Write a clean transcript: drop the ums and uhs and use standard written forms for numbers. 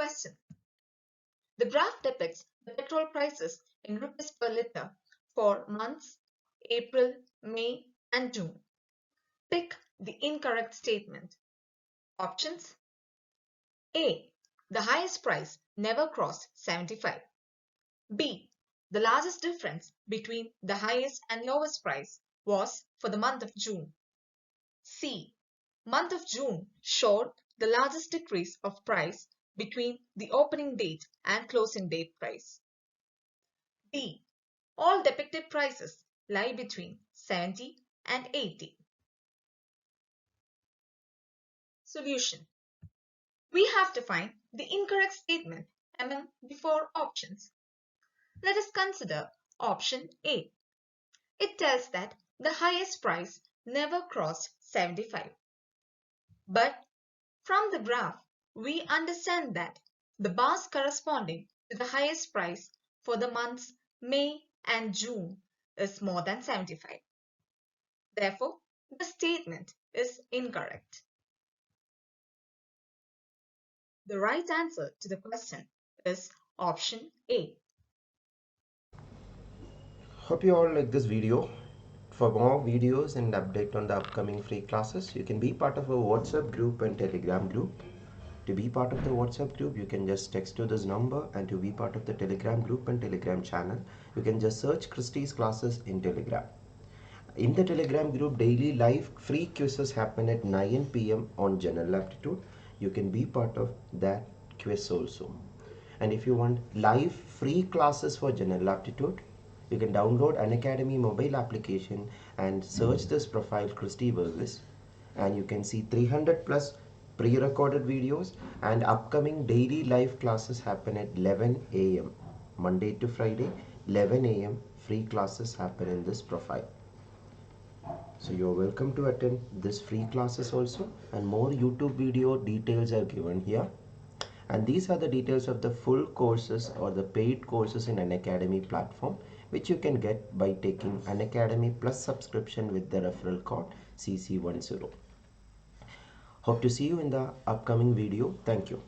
Question. The graph depicts the petrol prices in rupees per litre for months April, May and June. Pick the incorrect statement. Options. A. The highest price never crossed 75. B. The largest difference between the highest and lowest price was for the month of June. C. Month of June showed the largest decrease of price between the opening date and closing date price. D. All depicted prices lie between 70 and 80. Solution. We have to find the incorrect statement among the four options. Let us consider option A. It tells that the highest price never crossed 75. But from the graph, we understand that the bars corresponding to the highest price for the months May and June is more than 75. Therefore, the statement is incorrect. The right answer to the question is option A. Hope you all like this video. For more videos and update on the upcoming free classes, you can be part of a WhatsApp group and Telegram group. To be part of the WhatsApp group, you can just text to this number, and to be part of the Telegram group and Telegram channel, you can just search Christy's classes in Telegram. In the Telegram group, daily live free quizzes happen at 9 p.m. on General Aptitude. You can be part of that quiz also. And if you want live free classes for General Aptitude, you can download Unacademy mobile application and search this profile Christy Varghese, and you can see 300 plus pre-recorded videos, and upcoming daily live classes happen at 11 a.m. Monday to Friday, 11 a.m. free classes happen in this profile. So you're welcome to attend this free classes also, and more YouTube video details are given here. And these are the details of the full courses or the paid courses in Unacademy platform, which you can get by taking Unacademy Plus subscription with the referral code CC10. Hope to see you in the upcoming video. Thank you.